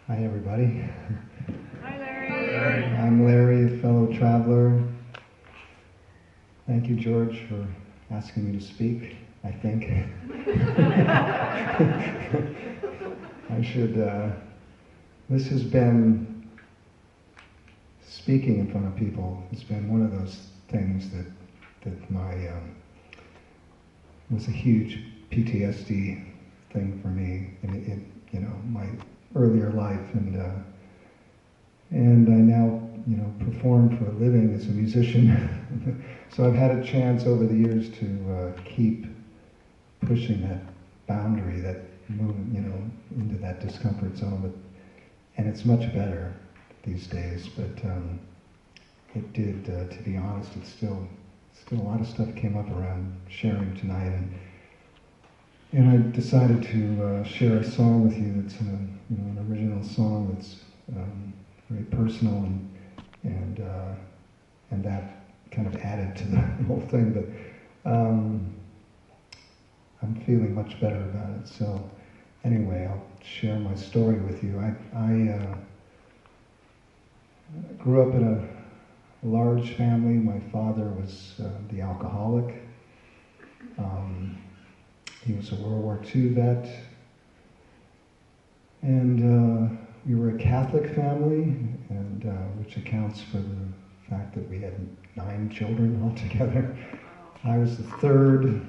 Hi, everybody. Hi, Larry. I'm Larry, a fellow traveler. Thank you, George, for asking me to speak, I think. I should, this has been, speaking in front of people, has been one of those things that was a huge PTSD thing for me in my earlier life, and I now, perform for a living as a musician. So I've had a chance over the years to keep pushing that boundary, that moving, into that discomfort zone. And it's much better these days. But it did, to be honest, it's still a lot of stuff came up around sharing tonight, and I decided to share a song with you that's an original song that's very personal, and that kind of added to the whole thing. But I'm feeling much better about it. So anyway, I'll share my story with you. I grew up in a large family. My father was the alcoholic. He was a World War II vet, and we were a Catholic family, and which accounts for the fact that we had 9 children altogether. I was the third.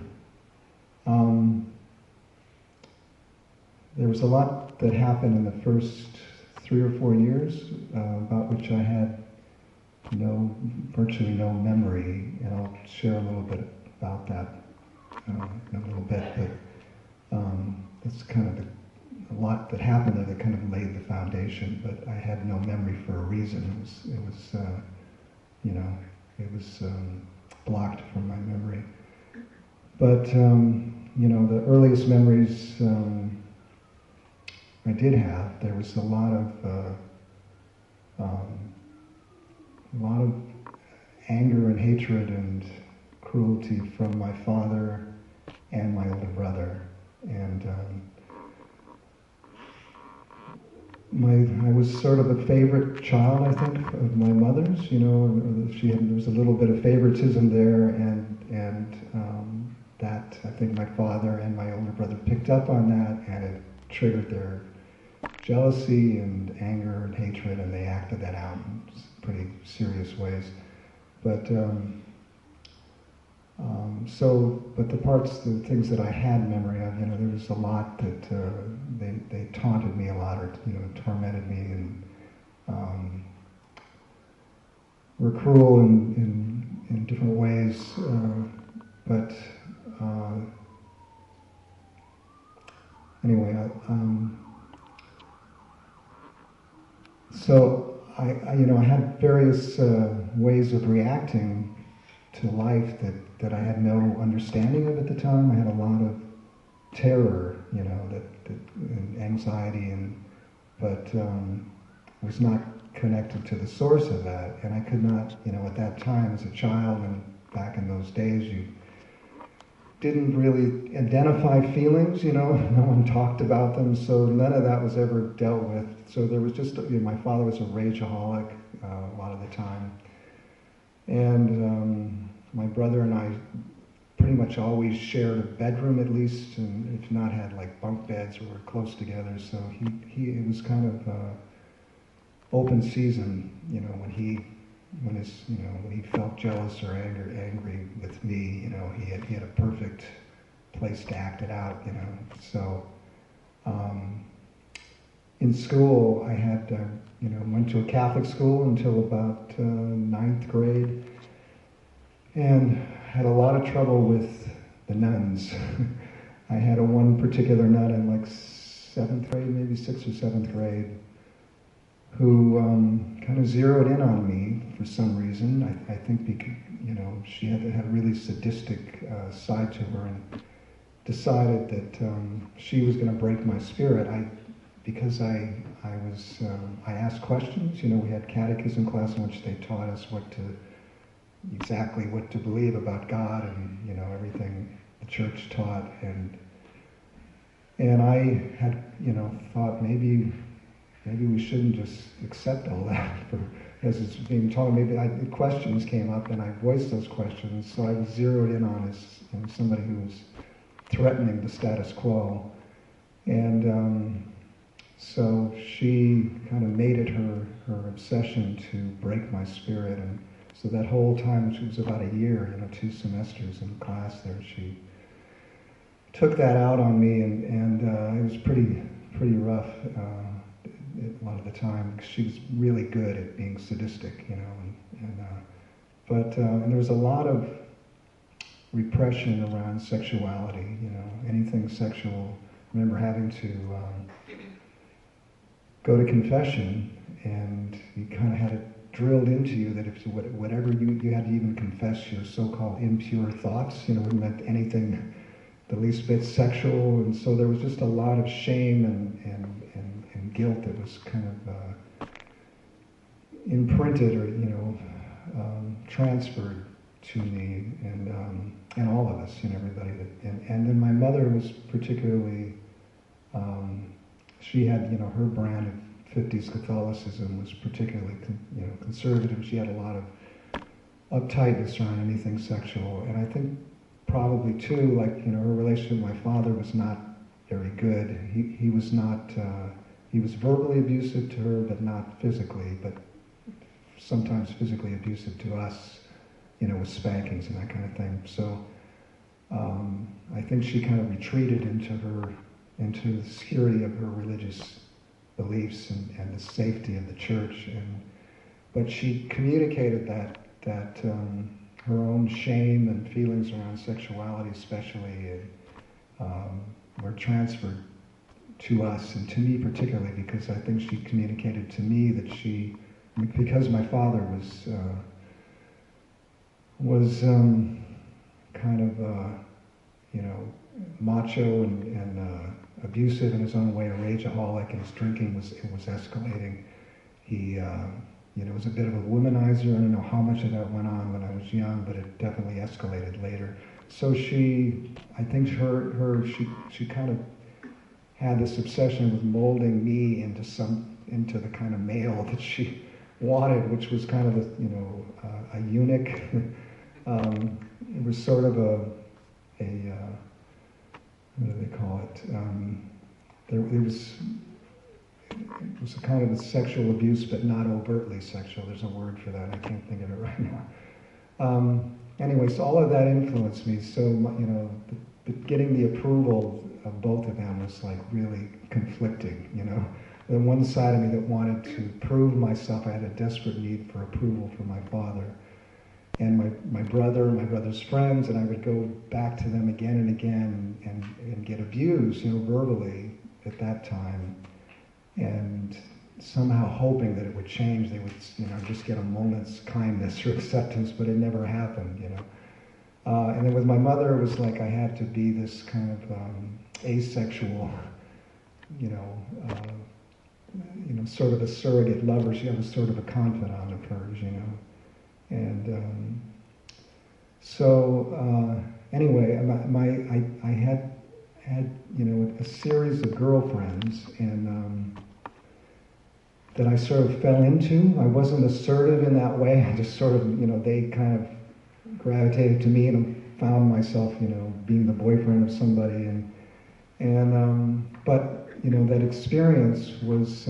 There was a lot that happened in the first 3 or 4 years about which I had virtually no memory, and I'll share a little bit about that in a little bit. But that's kind of a lot that happened there that kind of laid the foundation. But I had no memory for a reason. It was blocked from my memory. But the earliest memories I did have, there was a lot of anger and hatred and cruelty from my father and my older brother, and I was sort of a favorite child, I think, of my mother's. There was a little bit of favoritism there, and that I think my father and my older brother picked up on that, and it triggered their jealousy and anger and hatred, and they acted that out in pretty serious ways. But the things that I had memory of, there was a lot that they taunted me a lot, or tormented me, and were cruel in different ways. Anyway, so I had various ways of reacting to life that I had no understanding of at the time. I had a lot of terror, and anxiety, but was not connected to the source of that, and I could not, at that time as a child and back in those days, you didn't really identify feelings, no one talked about them, so none of that was ever dealt with. So there was just, my father was a rageaholic a lot of the time, and my brother and I pretty much always shared a bedroom at least, and if not had like bunk beds, we were close together, so it was kind of open season, when he felt jealous or angry with me, he had a perfect place to act it out, So in school, I had went to a Catholic school until about 9th grade, and had a lot of trouble with the nuns. I had one particular nun in like 7th grade, maybe 6th or 7th grade, who kind of zeroed in on me for some reason. I think because, she had a really sadistic side to her, and decided that she was going to break my spirit. Because I asked questions. We had catechism class in which they taught us exactly what to believe about God, and everything the church taught, and I had thought maybe maybe we shouldn't just accept all that as it's being taught. Maybe questions came up and I voiced those questions, so I was zeroed in on as somebody who was threatening the status quo. And so she kind of made it her obsession to break my spirit. And so that whole time, which was about a year, 2 semesters in class there, she took that out on me, and it was pretty rough a lot of the time, because she was really good at being sadistic, but there was a lot of repression around sexuality, anything sexual. I remember having to go to confession, and you kind of had it drilled into you that if whatever you had to even confess your so-called impure thoughts, it meant anything the least bit sexual, and so there was just a lot of shame and guilt that was kind of imprinted or transferred to me and all of us, everybody. And then my mother was particularly, she had her brand of 50s Catholicism was particularly conservative. She had a lot of uptightness around anything sexual, and I think probably too, her relationship with my father was not very good. He was not, he was verbally abusive to her, but not physically, but sometimes physically abusive to us, with spankings and that kind of thing. So I think she kind of retreated into the security of her religious beliefs and the safety of the church. But she communicated that her own shame and feelings around sexuality especially were transferred to us, and to me particularly, because I think she communicated to me that because my father was kind of macho and abusive in his own way, a rageaholic, and his drinking was escalating. He was a bit of a womanizer. I don't know how much of that went on when I was young, but it definitely escalated later. So I think she kind of had this obsession with molding me into the kind of male that she wanted, which was kind of a eunuch. It was sort of a what do they call it? It was a kind of a sexual abuse, but not overtly sexual. There's a word for that. I can't think of it right now. Anyway, so all of that influenced me. So, getting the approval of both of them was like really conflicting, The one side of me that wanted to prove myself, I had a desperate need for approval from my father. And my brother's friends, and I would go back to them again and again and get abused, verbally at that time. And somehow hoping that it would change, they would, just get a moment's kindness or acceptance, but it never happened, And then with my mother, it was like I had to be this kind of asexual, sort of a surrogate lover. She was sort of a confidant of hers, And so anyway, I had a series of girlfriends, and that I sort of fell into. I wasn't assertive in that way. I just sort of, they kind of gravitated to me, and I found myself, being the boyfriend of somebody, but that experience was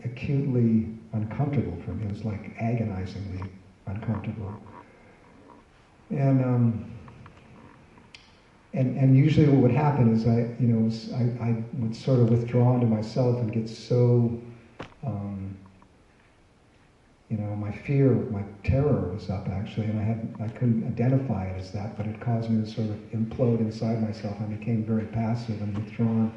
acutely uncomfortable for me. It was like agonizingly uncomfortable, and usually what would happen is I would sort of withdraw into myself and get so my fear, my terror was up actually, and I couldn't identify it as that, but it caused me to sort of implode inside myself. I became very passive and withdrawn,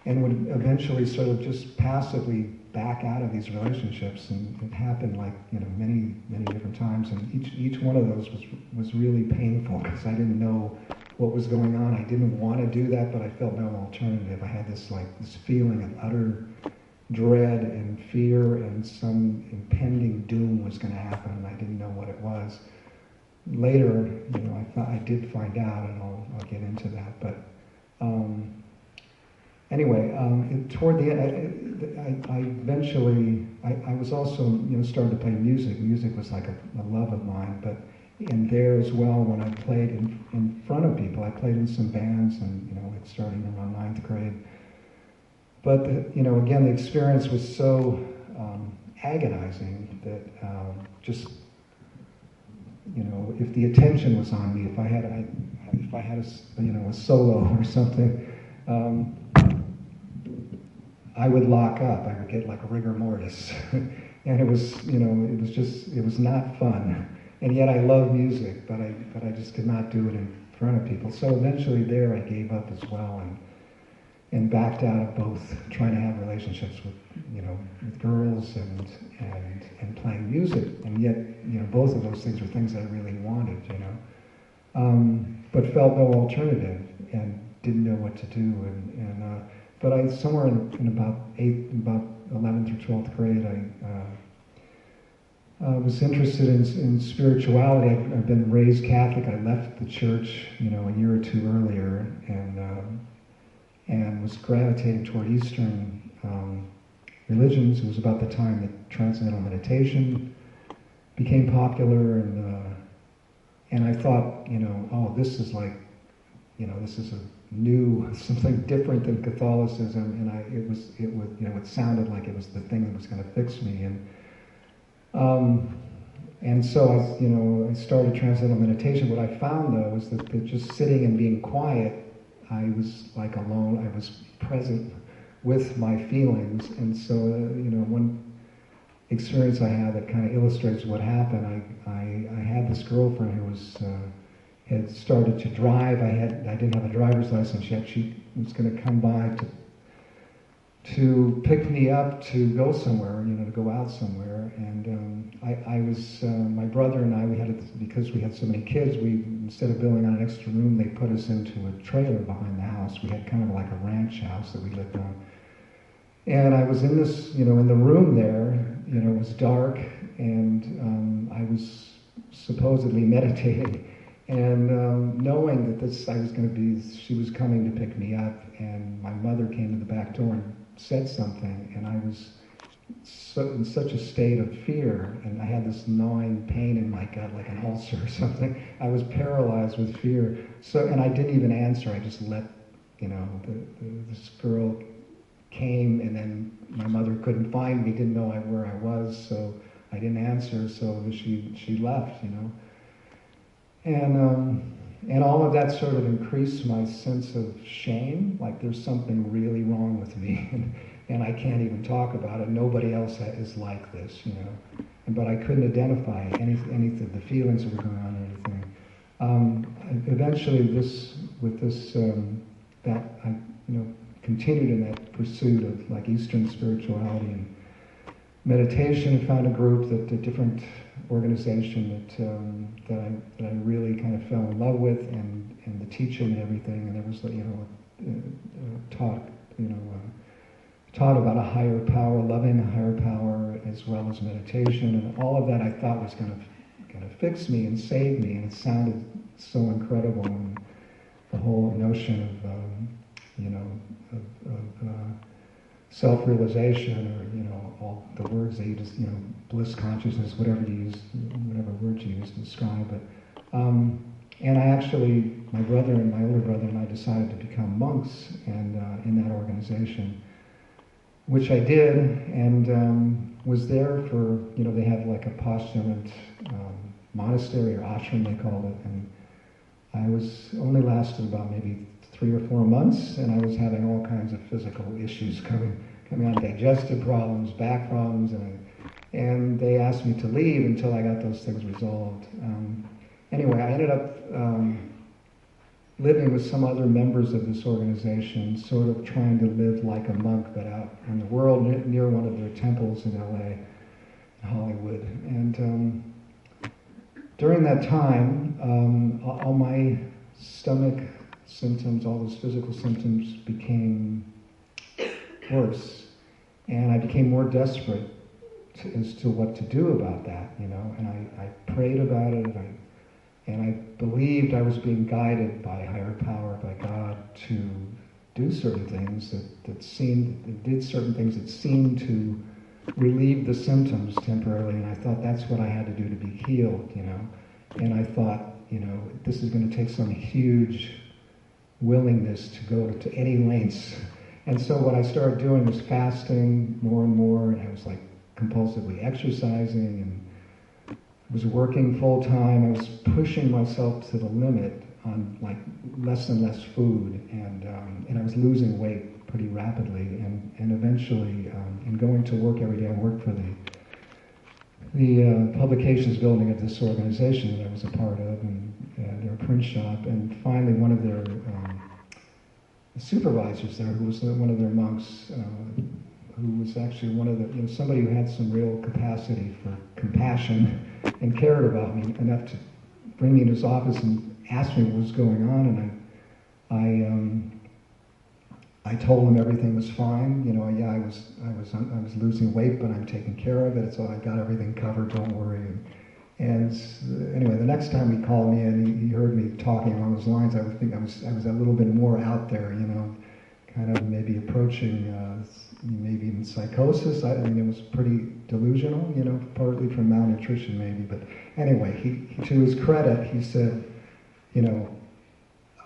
and would eventually sort of just passively back out of these relationships, and it happened like many different times, and each one of those was really painful because I didn't know what was going on. I didn't want to do that, but I felt no alternative. I had this feeling of utter dread and fear, and some impending doom was going to happen, and I didn't know what it was. Later, I did find out, and I'll get into that. But anyway, toward the end, I eventually, I was also, started to play music. Music was like a love of mine, but in there as well, when I played in front of people, I played in some bands, and it started around ninth grade. But again, the experience was so agonizing that just if the attention was on me, if I had a solo or something. I would lock up. I would get like a rigor mortis, and it was not fun. And yet I love music, but I just could not do it in front of people. So eventually there I gave up as well, and backed out of both trying to have relationships with with girls and playing music. And yet both of those things were things I really wanted, but felt no alternative and didn't know what to do. But I somewhere in about 11th or 12th grade, I was interested in spirituality. I'd been raised Catholic. I left the church, a year or two earlier, and was gravitating toward Eastern religions. It was about the time that transcendental meditation became popular, and I thought, oh, this is like, this is a new, something different than Catholicism, and it sounded like it was the thing that was going to fix me, and so I started transcendental meditation. What I found though was that just sitting and being quiet, I was like alone. I was present with my feelings, and so one experience I had that kind of illustrates what happened. I had this girlfriend who was had started to drive. I didn't have a driver's license yet. She was going to come by to pick me up to go somewhere, to go out somewhere. And I was my brother and I. Because we had so many kids. Instead of building on an extra room, they put us into a trailer behind the house. We had kind of like a ranch house that we lived on. And I was in this, in the room there. It was dark, and I was supposedly meditating. And knowing that she was coming to pick me up, and my mother came to the back door and said something, and I was in such a state of fear, and I had this gnawing pain in my gut, like an ulcer or something. I was paralyzed with fear. And I didn't even answer. I just let, this girl came, and then my mother couldn't find me, didn't know where I was, so I didn't answer. So she left, And all of that sort of increased my sense of shame, like there's something really wrong with me, and I can't even talk about it. Nobody else is like this, But I couldn't identify anything, the feelings that were going on or anything. Eventually, I continued in that pursuit of like Eastern spirituality and meditation, and found a group, a different organization that I really kind of fell in love with, and the teaching and everything, and there was taught about a higher power, loving a higher power, as well as meditation, and all of that I thought was going to fix me and save me, and it sounded so incredible, and the whole notion of self-realization, or all the words that you just, bliss consciousness, whatever words you use to describe it. And I actually, my older brother and I decided to become monks, and in that organization, which I did, and was there for, they have like a postulant monastery or ashram, they called it, and I only lasted about maybe 3 or 4 months, and I was having all kinds of physical issues coming on, digestive problems, back problems, and they asked me to leave until I got those things resolved. Anyway, I ended up living with some other members of this organization, sort of trying to live like a monk, but out in the world near one of their temples in LA, in Hollywood. And during that time, all my stomach symptoms, all those physical symptoms became worse, and I became more desperate as to what to do about that, and I prayed about it, and I believed I was being guided by higher power, by God, to do certain things that did certain things that seemed to relieve the symptoms temporarily, and I thought that's what I had to do to be healed, And I thought, this is going to take some huge willingness to go to any lengths. And so what I started doing was fasting more and more, and I was like compulsively exercising, and was working full time. I was pushing myself to the limit on like less and less food, and I was losing weight pretty rapidly, and eventually, in going to work every day, I worked for the publications building of this organization that I was a part of, and their print shop, and finally one of their supervisors there, who was one of their monks, who was actually one of the, somebody who had some real capacity for compassion and cared about me enough to bring me into his office and ask me what was going on, and I told him everything was fine. I was losing weight, but I'm taking care of it. So I got everything covered. Don't worry. And anyway, the next time he called me and he heard me talking along those lines, I would think I was a little bit more out there. Kind of maybe approaching maybe even psychosis. I mean, it was pretty delusional. Partly from malnutrition maybe. But anyway, he to his credit, he said,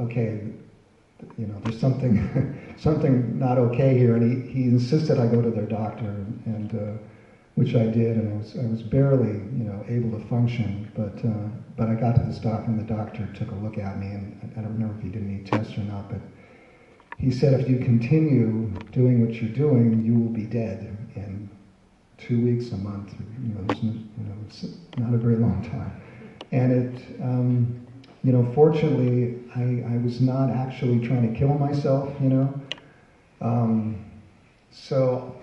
okay. There's something not okay here, and he insisted I go to their doctor, and which I did, and I was barely able to function, but I got to this doctor, and the doctor took a look at me, and I don't remember if he did any tests or not, but he said if you continue doing what you're doing, you will be dead in 2 weeks, a month. It's not a very long time, and it. Fortunately, I was not actually trying to kill myself, So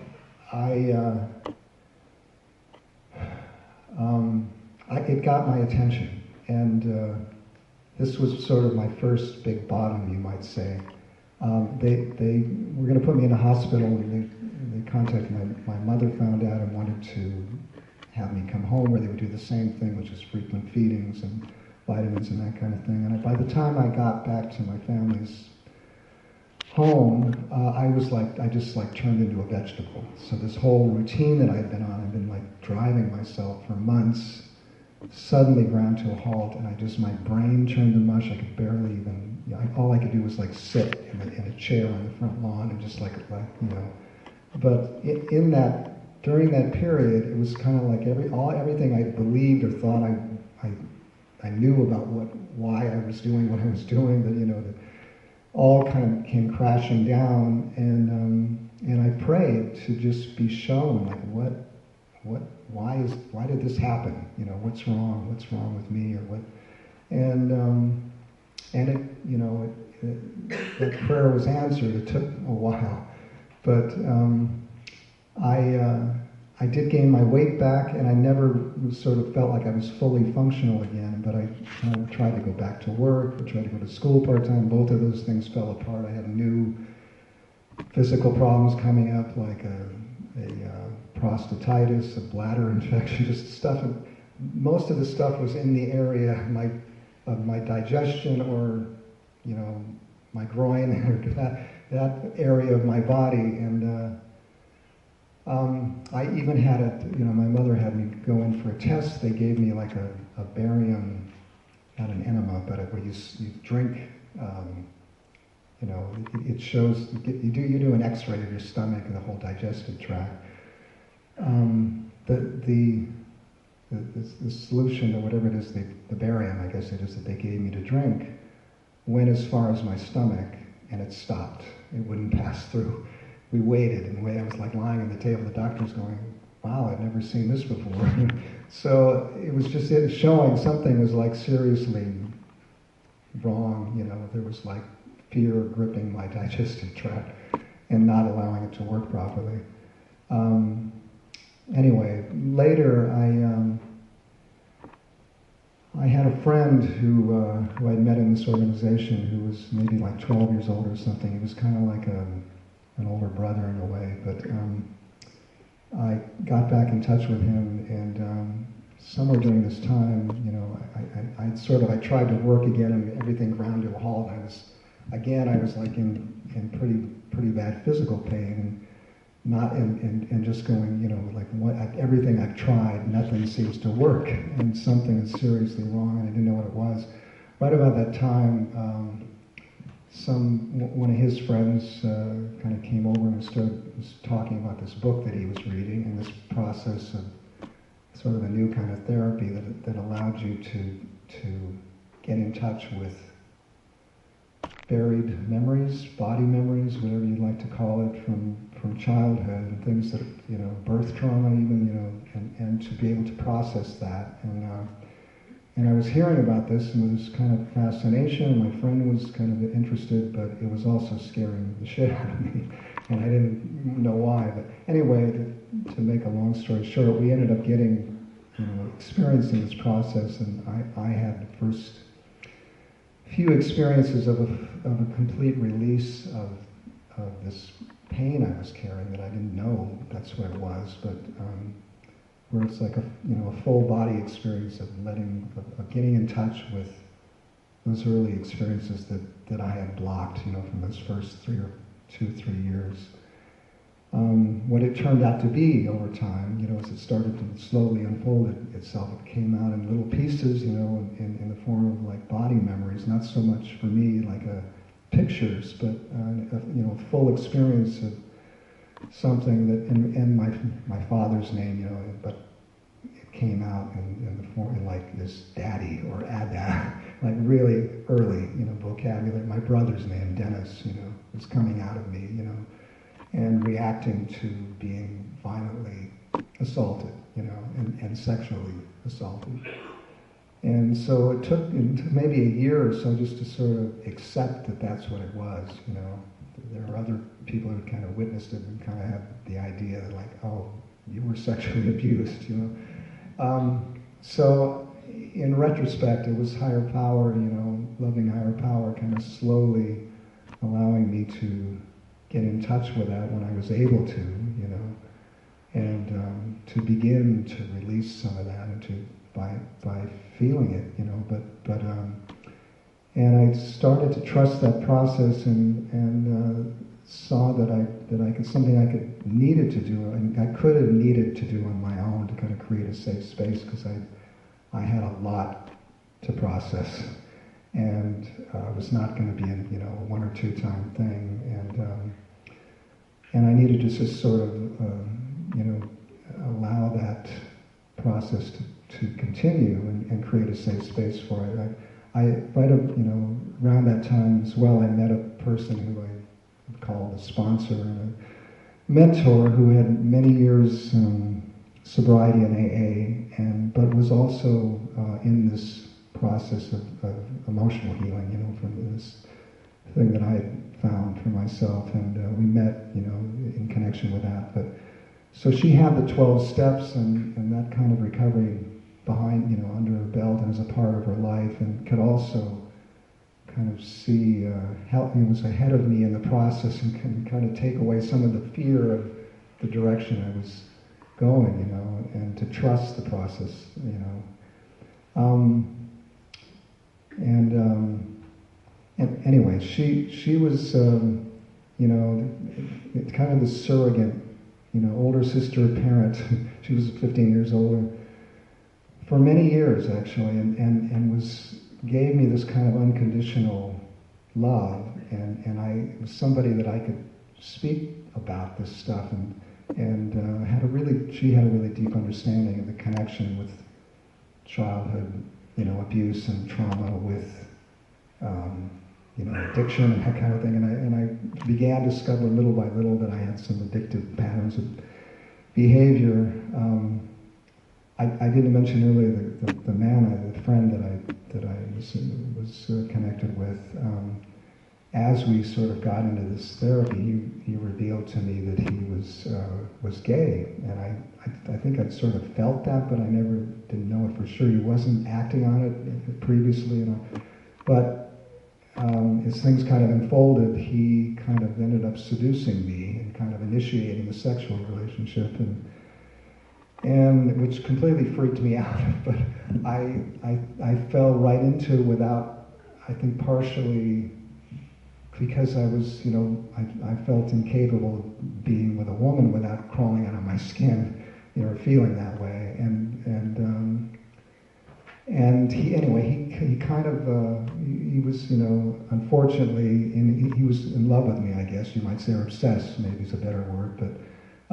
it got my attention, and this was sort of my first big bottom, you might say. They were going to put me in a hospital, and they contacted my mother, found out, and wanted to have me come home, where they would do the same thing, which is frequent feedings and vitamins and that kind of thing. And by the time I got back to my family's home, I just turned into a vegetable. So this whole routine that I'd been on, I've been like driving myself for months, suddenly ground to a halt, and my brain turned to mush. I could barely even, all I could do was like sit in a chair on the front lawn and just But during that period, it was kind of like everything I believed or thought I knew about why I was doing what I was doing, that all kind of came crashing down, and I prayed to just be shown why did this happen? What's wrong with me, or what? And that prayer was answered. It took a while, but I did gain my weight back, and I never sort of felt like I was fully functional again, but I tried to go back to work, I tried to go to school part-time. Both of those things fell apart. I had new physical problems coming up, like a prostatitis, a bladder infection, just stuff. And most of the stuff was in the area of my digestion, or, my groin, or that area of my body, and I even had my mother had me go in for a test. They gave me like a barium, not an enema, but where you drink, it shows, you do an x-ray of your stomach and the whole digestive tract. The solution, or whatever it is, the barium, I guess it is, that they gave me to drink, went as far as my stomach, and it stopped. It wouldn't pass through. We waited, and I was like lying on the table. The doctor's going, wow, I've never seen this before. So it was just showing something was like seriously wrong. There was like fear gripping my digestive tract and not allowing it to work properly. Anyway, later I had a friend who I'd met in this organization, who was maybe like 12 years old or something. He was kind of like an older brother in a way, but I got back in touch with him, and somewhere during this time, I tried to work again, and everything ground to a halt. again, I was like in pretty bad physical pain, and not and just going, like everything I've tried, nothing seems to work, and something is seriously wrong, and I didn't know what it was. Right about that time, one of his friends kind of came over and was talking about this book that he was reading, and this process of sort of a new kind of therapy that allowed you to get in touch with buried memories, body memories, whatever you'd like to call it, from childhood, and things that, birth trauma even, and to be able to process that. And I was hearing about this, and it was kind of fascination, and my friend was kind of interested, but it was also scaring the shit out of me, and I didn't know why. But anyway, to make a long story short, we ended up experiencing this process, and I had the first few experiences of a complete release of this pain I was carrying that I didn't know that's what it was, but where it's like a full body experience of getting in touch with those early experiences that I had blocked, from those first 3 years. What it turned out to be over time, as it started to slowly unfold itself, it came out in little pieces, in the form of like body memories, not so much for me like pictures, but a full experience of something that, in my father's name, but it came out in the form like this daddy or ada, like really early, vocabulary. My brother's name, Dennis, was coming out of me, and reacting to being violently assaulted, and sexually assaulted. And so it took maybe a year or so just to sort of accept that that's what it was, There were other people who kind of witnessed it and kind of had the idea that like, oh, you were sexually abused, So in retrospect, it was higher power, loving higher power, kind of slowly allowing me to get in touch with that when I was able to, and to begin to release some of that and by feeling it, and I started to trust that process and saw that I could something I needed to do, and I could have needed to do on my own to kind of create a safe space, because I had a lot to process, and it was not going to be a 1 or 2 time thing, and I needed to just sort of allow that process to continue and create a safe space for it. Around that time as well, I met a person who I would call a sponsor and a mentor who had many years sobriety in AA, but was also in this process of emotional healing, from this thing that I had found for myself, and we met, in connection with that. But so she had the 12 steps and that kind of recovery behind, under her belt and as a part of her life, and could also kind of see, was ahead of me in the process and can kind of take away some of the fear of the direction I was going, and to trust the process, And anyway, she was, kind of the surrogate, older sister, parent. She was 15 years older for many years, actually, and gave me this kind of unconditional love, and I was somebody that I could speak about this stuff, and she had a really deep understanding of the connection with childhood, abuse and trauma with, addiction and that kind of thing, and I began to discover little by little that I had some addictive patterns of behavior. I didn't mention earlier the man, the friend that I was connected with. As we sort of got into this therapy, he revealed to me that he was gay, and I think I'd sort of felt that, but I didn't know it for sure. He wasn't acting on it previously, but as things kind of unfolded, he kind of ended up seducing me and kind of initiating a sexual relationship, and which completely freaked me out. But I fell right into it without, I think, partially because I was, I felt incapable of being with a woman without crawling out of my skin, feeling that way. And he kind of, he was, unfortunately, he was in love with me, I guess you might say, or obsessed, maybe is a better word, but,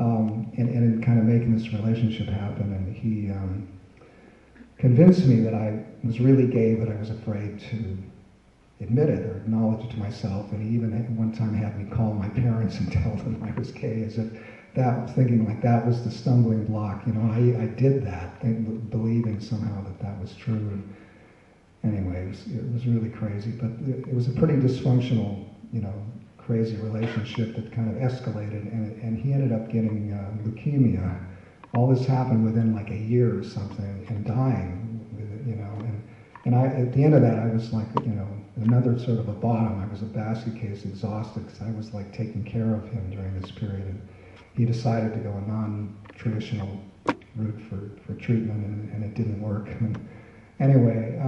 and in kind of making this relationship happen, and he convinced me that I was really gay, but I was afraid to admit it or acknowledge it to myself, and he even at one time had me call my parents and tell them I was gay, as if that, thinking like that was the stumbling block. I did that, believing somehow that was true. And anyway, it was really crazy, but it was a pretty dysfunctional, crazy relationship that kind of escalated, and he ended up getting leukemia. All this happened within like a year or something, and dying with it, and I, at the end of that, I was like, another sort of a bottom. I was a basket case, exhausted, because I was like taking care of him during this period. And he decided to go a non-traditional route for treatment, and it didn't work. And anyway,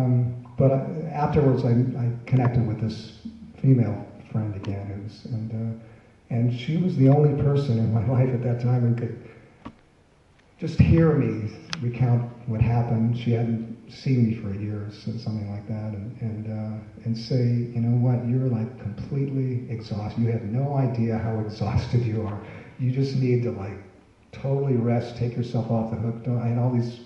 but afterwards, I connected with this female friend again, and she was the only person in my life at that time who could just hear me recount what happened. She hadn't seen me for a year or something like that, and say, you know what, you're like completely exhausted. You have no idea how exhausted you are. You just need to like totally rest, take yourself off the hook. I had all these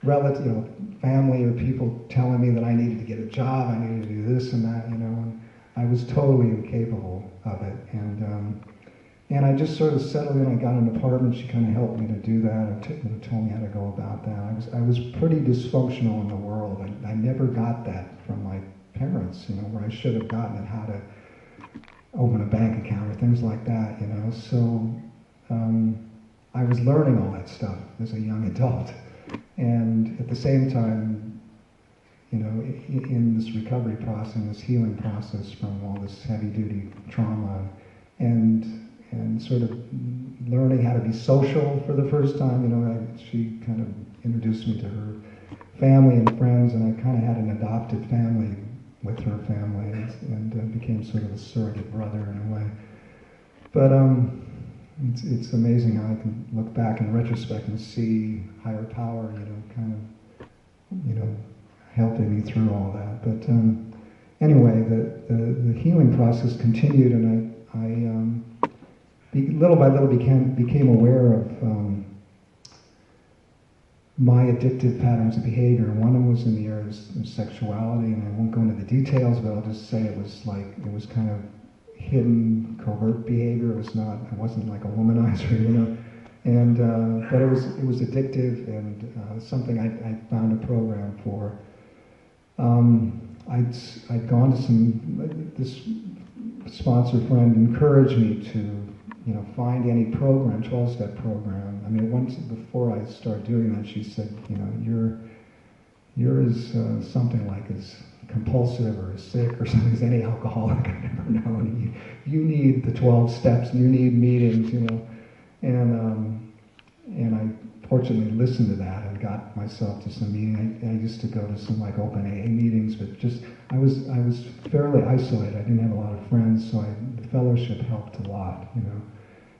relatives, family or people telling me that I needed to get a job, I needed to do this and that, and I was totally incapable of it. And I just sort of settled in. I got an apartment. She kind of helped me to do that, and told me how to go about that. I was pretty dysfunctional in the world. I never got that from my parents, where I should have gotten it, how to open a bank account or things like that, So I was learning all that stuff as a young adult, and at the same time, in this recovery process, in this healing process from all this heavy-duty trauma, and sort of learning how to be social for the first time. She kind of introduced me to her family and friends, and I kind of had an adopted family with her family, and became sort of a surrogate brother in a way. But it's amazing how I can look back in retrospect and see higher power, kind of, helping me through all that. But anyway, the healing process continued, and I little by little became aware of my addictive patterns of behavior. One of them was in the area of sexuality, and I won't go into the details, but I'll just say it was kind of hidden, covert behavior. I wasn't like a womanizer, and but it was addictive, and something I found a program for. I'd gone to this sponsor friend encouraged me to find any program, 12-step program. I mean, once before I started doing that, she said, you're as something like as compulsive or as sick or something as any alcoholic I've ever known. You need the 12 steps, and you need meetings, and I fortunately listened to that and got myself to some meetings. I used to go to some like open AA meetings, but just I was fairly isolated. I didn't have a lot of friends, so the fellowship helped a lot,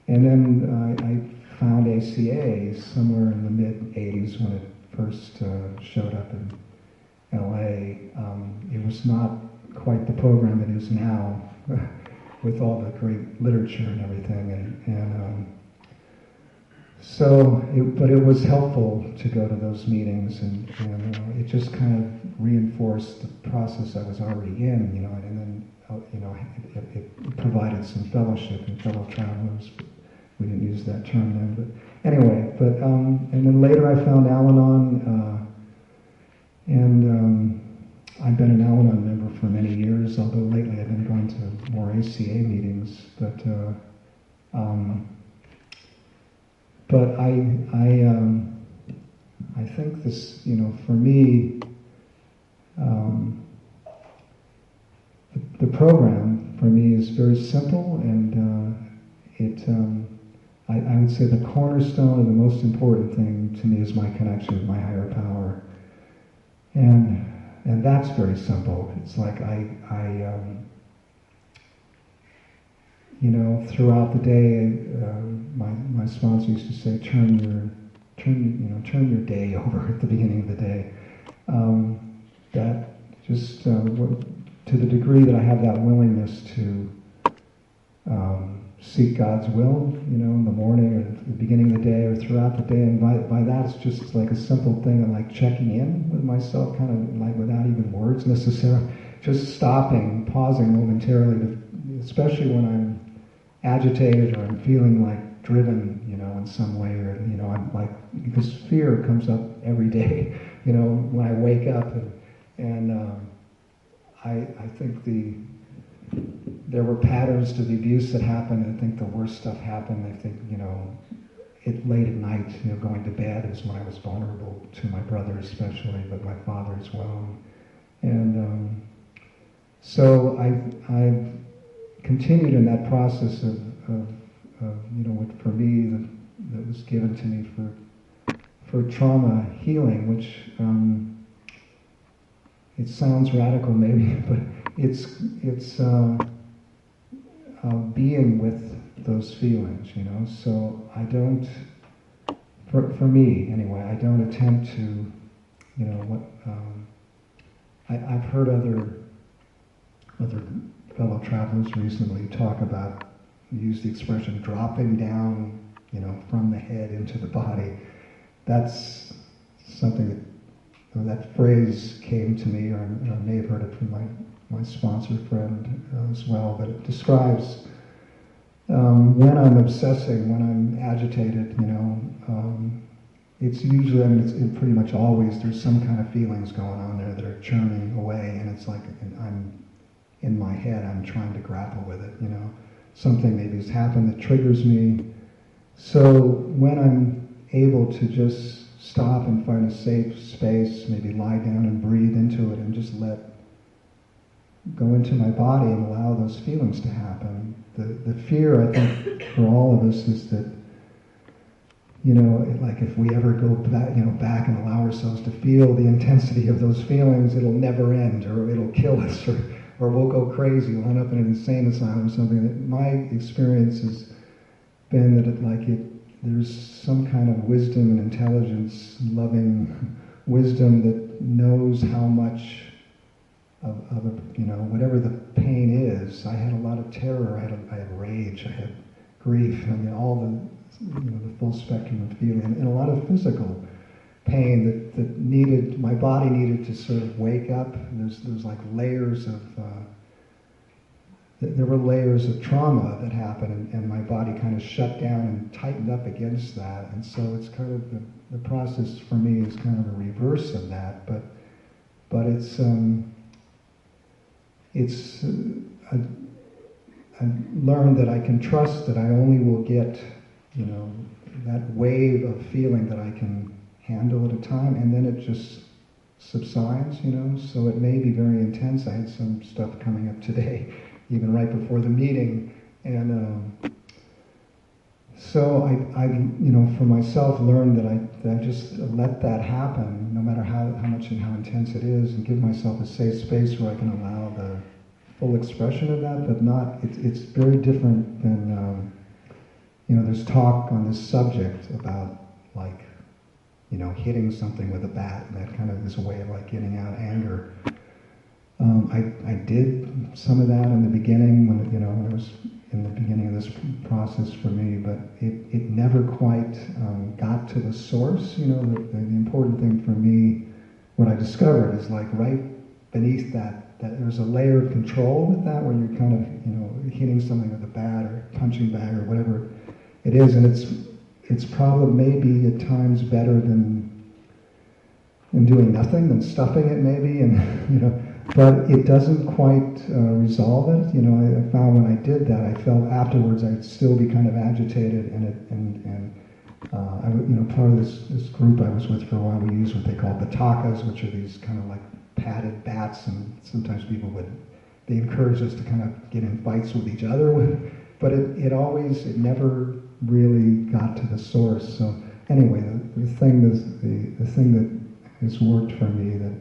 And then I found ACA somewhere in the mid-'80s when it first showed up in LA. It was not quite the program it is now, with all the great literature and everything, but it was helpful to go to those meetings, and it just kind of reinforced the process I was already in, and then it provided some fellowship and fellow travelers. We didn't use that term then, but anyway. And then later I found Al-Anon, and I've been an Al-Anon member for many years, although lately I've been going to more ACA meetings. But I think this, for me, the program for me is very simple, and I would say the cornerstone and the most important thing to me is my connection with my higher power, and that's very simple. It's like throughout the day, my sponsor used to say, turn your day over at the beginning of the day. That just to the degree that I have that willingness to seek God's will, in the morning or at the beginning of the day or throughout the day, and by that it's just like a simple thing of like checking in with myself, kind of like without even words necessarily, just stopping, pausing momentarily, especially when I'm agitated or I'm feeling like driven, in some way, or I'm like, because fear comes up every day, when I wake up, and I think there were patterns to the abuse that happened. I think the worst stuff happened. I think, it late at night, going to bed is when I was vulnerable to my brother especially, but my father as well. And so I continued in that process of what for me that was given to me for trauma healing, which it sounds radical maybe, but it's being with those feelings, So I don't, for me anyway, I don't attempt to, I've heard other fellow travelers recently talk about, use the expression dropping down, from the head into the body. That's something that phrase came to me, or I may have heard it from my sponsor friend as well, but it describes when I'm obsessing, when I'm agitated, it's usually, it's pretty much always, there's some kind of feelings going on there that are churning away, and it's like I'm in my head, I'm trying to grapple with it, Something maybe has happened that triggers me. So when I'm able to just stop and find a safe space, maybe lie down and breathe into it and just go into my body and allow those feelings to happen. The fear, I think, for all of us is that, like if we ever go back and allow ourselves to feel the intensity of those feelings, it'll never end, or it'll kill us, or we'll go crazy, we'll end up in an insane asylum or something. That my experience has been that there's some kind of wisdom and intelligence, loving wisdom that knows how much of whatever the pain is. I had a lot of terror, I had rage, I had grief, all the full spectrum of feeling, and a lot of physical pain that needed, my body needed to sort of wake up. There's like layers of, there were layers of trauma that happened, and my body kind of shut down and tightened up against that. And so it's kind of, the process for me is kind of a reverse of that, but I've learned that I can trust that I only will get, that wave of feeling that I can handle at a time, and then it just subsides, so it may be very intense. I had some stuff coming up today, even right before the meeting, and so I for myself learned that I just let that happen, no matter how much and how intense it is, and give myself a safe space where I can allow the full expression of that, but not, it's very different than, there's talk on this subject about like, hitting something with a bat, and that kind of is a way of like getting out anger. I did some of that in the beginning when it was in the beginning of this process for me, but it never quite got to the source. The important thing for me, what I discovered is like right beneath that there's a layer of control with that, where you're kind of hitting something with a bat or punching bag or whatever it is, and it's probably maybe at times better than doing nothing, than stuffing it maybe, and but it doesn't quite resolve it. I found when I did that, I felt afterwards I'd still be kind of agitated, part of this group I was with for a while, we used what they call batakas, which are these kind of like padded bats, and sometimes they encouraged us to kind of get in fights with each other but it never really got to the source. So anyway, the thing that has worked for me that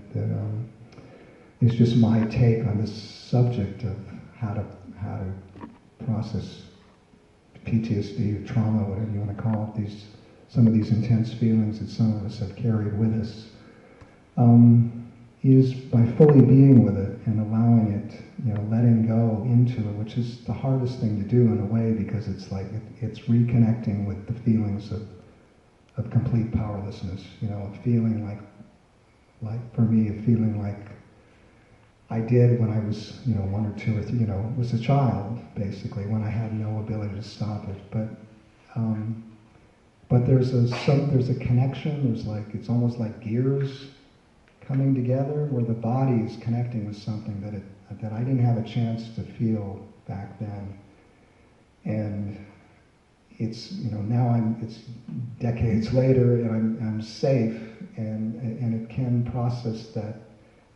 is just my take on this subject of how to process PTSD or trauma, whatever you want to call it, some of these intense feelings that some of us have carried with us, is by fully being with it and allowing it, letting go into it, which is the hardest thing to do in a way, because it's like it's reconnecting with the feelings of complete powerlessness. A feeling like for me, a feeling like I did when I was, 1 or 2 or 3, was a child, basically, when I had no ability to stop it. But there's a connection. It's almost like gears coming together, where the body is connecting with something that I didn't have a chance to feel back then. And it's, now it's decades later, and I'm safe, and it can process that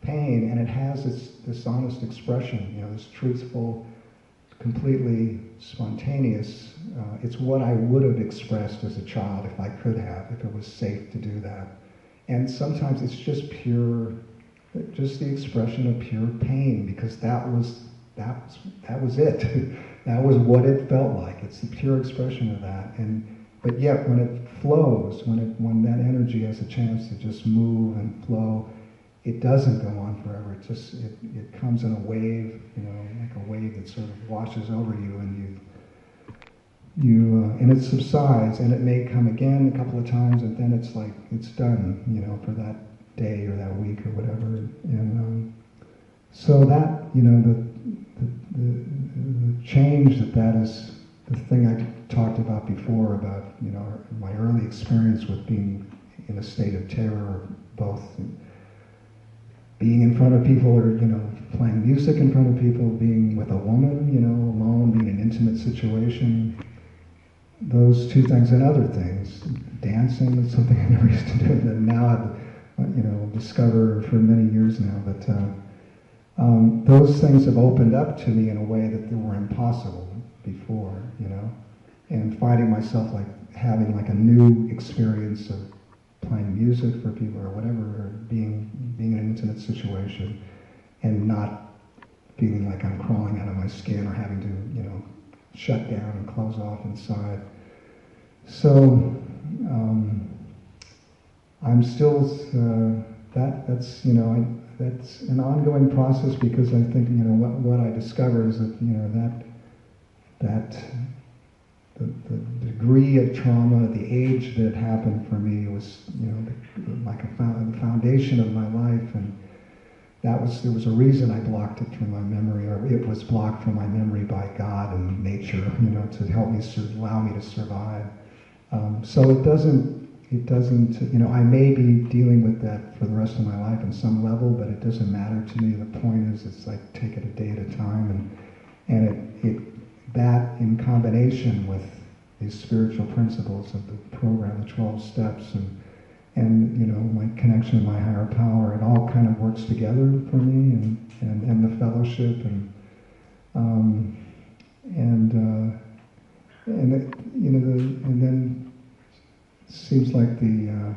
pain, and it has this honest expression, this truthful, completely spontaneous. It's what I would have expressed as a child if I could have, if it was safe to do that. And sometimes it's just just the expression of pure pain, because that was it. That was what it felt like. It's the pure expression of that. But yet, when it flows, when that energy has a chance to just move and flow, it doesn't go on forever. It comes in a wave, like a wave that sort of washes over you, and it subsides, and it may come again a couple of times, and then it's like it's done, for that day or that week or whatever. And so that, the change that is, the thing I talked about before about, my early experience with being in a state of terror, both being in front of people, or playing music in front of people, being with a woman, alone, being in an intimate situation. Those two things and other things. Dancing is something I never used to do, that now I've discovered for many years now. But those things have opened up to me in a way that they were impossible before, and finding myself like having like a new experience of playing music for people or whatever, or being in an intimate situation, and not feeling like I'm crawling out of my skin or having to, shut down and close off inside. So I'm still that's that's an ongoing process, because I think what I discovered is that the degree of trauma, the age that it happened for me was like the foundation of my life, and there was a reason I blocked it from my memory, or it was blocked from my memory by God and nature, to help me, allow me to survive. So it doesn't, I may be dealing with that for the rest of my life in some level, but it doesn't matter to me. The point is, it's like take it a day at a time, and that in combination with these spiritual principles of the program, the 12 steps, and my connection to my higher power, it all kind of works together for me, and the fellowship, and then it seems like the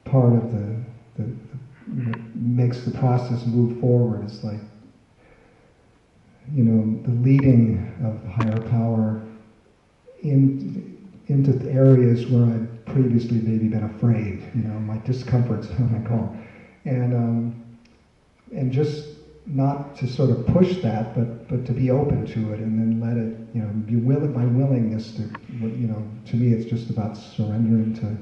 part of what makes the process move forward is like the leading of higher power into the areas where I'd previously maybe been afraid, my discomfort zone, I call it. And just not to sort of push that, but to be open to it, and then let it, be willing, my willingness to, to me it's just about surrendering to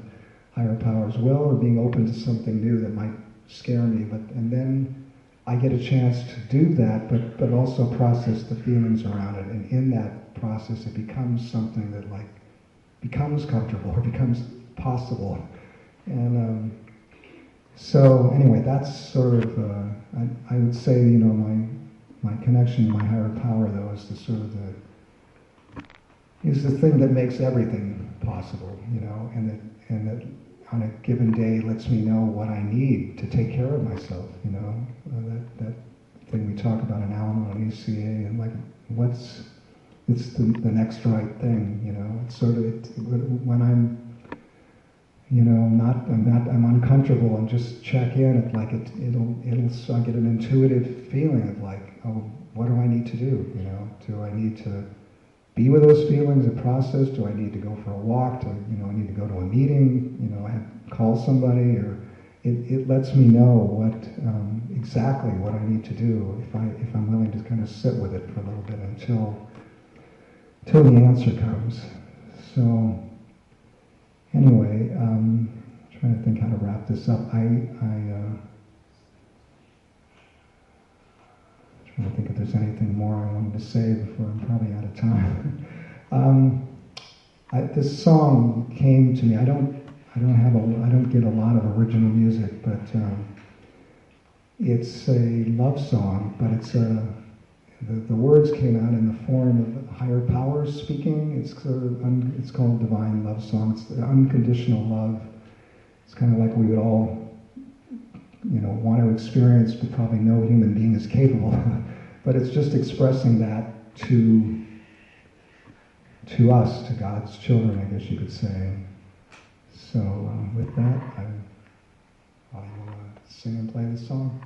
higher power's will, or being open to something new that might scare me, and then I get a chance to do that, but also process the feelings around it, and in that process it becomes something that becomes comfortable, or becomes possible. And so anyway, that's sort of, I would say, my connection to my higher power, though, is the thing that makes everything possible, and that on a given day lets me know what I need to take care of myself, that thing we talk about in Al-Anon and ACA, and it's the next right thing, it's sort of, when I'm, I'm uncomfortable, and just check in, I get an intuitive feeling of oh, what do I need to do, do I need to be with those feelings and process? Do I need to go for a walk? Do I need to go to a meeting? Call somebody? Or it lets me know what exactly what I need to do if I'm willing to kind of sit with it for a little bit until the answer comes. So anyway, trying to think how to wrap this up. Trying to think if there's anything more I wanted to say before I'm probably out of time. This song came to me. I don't get a lot of original music, but it's a love song. But the words came out in the form of higher powers speaking. It's called Divine Love Song. It's the unconditional love. It's kind of like we would all want to experience, but probably no human being is capable. But it's just expressing that to us, to God's children, I guess you could say. So with that, I will sing and play this song.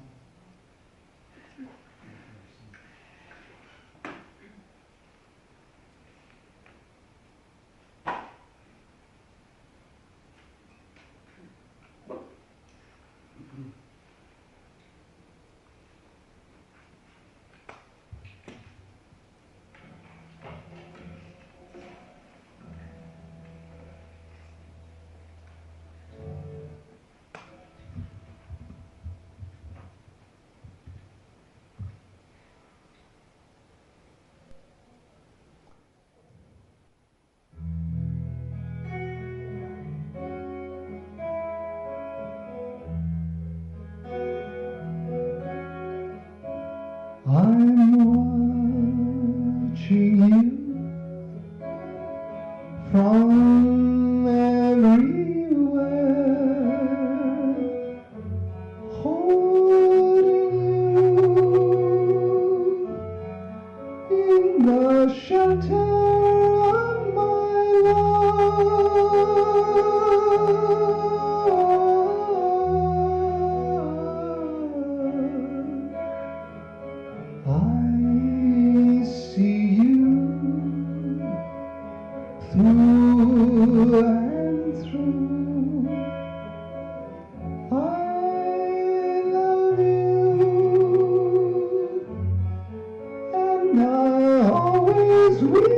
I'm watching you from everywhere, holding you in the shelter of my love. I see you through and through. I love you, and I always will.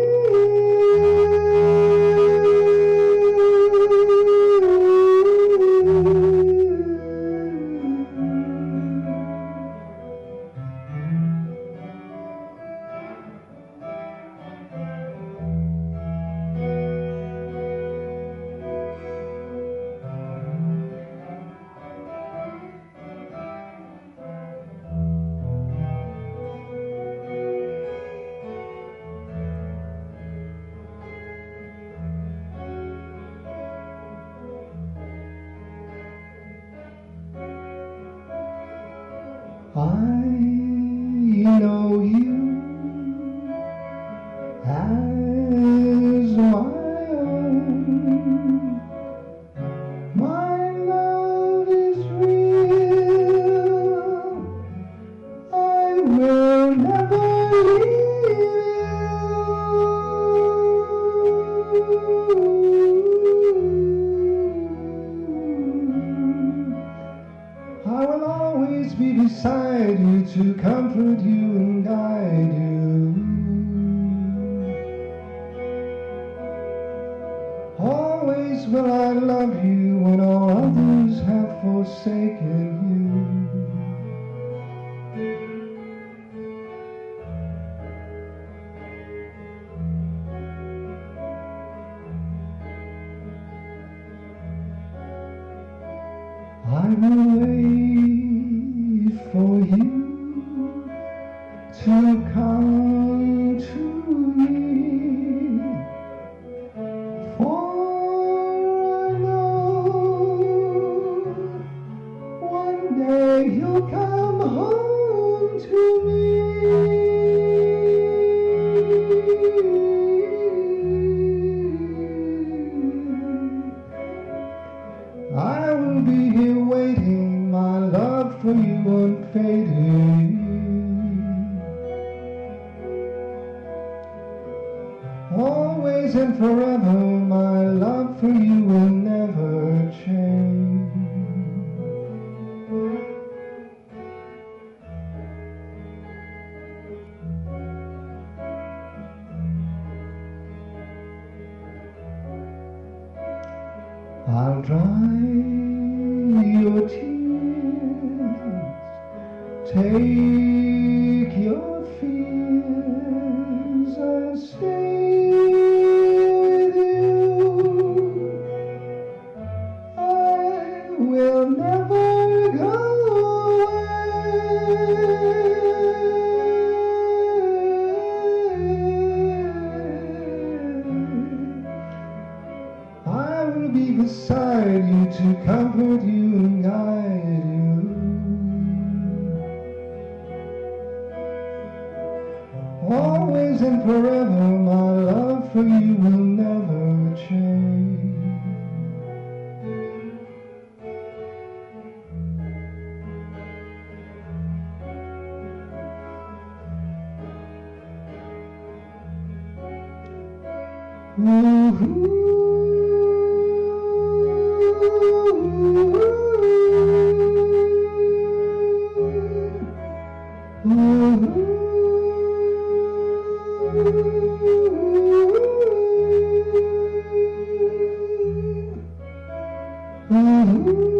I know you as my own. My love is real. I will never leave. I will always be beside you to comfort you and guide you. Always will I love you when all others have forsaken you. I will wait for you to come to me, for I know one day you'll come home to me. I will be here waiting, my love. forever, my love for you will never change. I'll dry your tears, take your fears, I'll stay with you. I will never go away. I will be beside you to comfort you and guide you. Always and forever, my love for you will never change. Ooh-hoo. Ooh.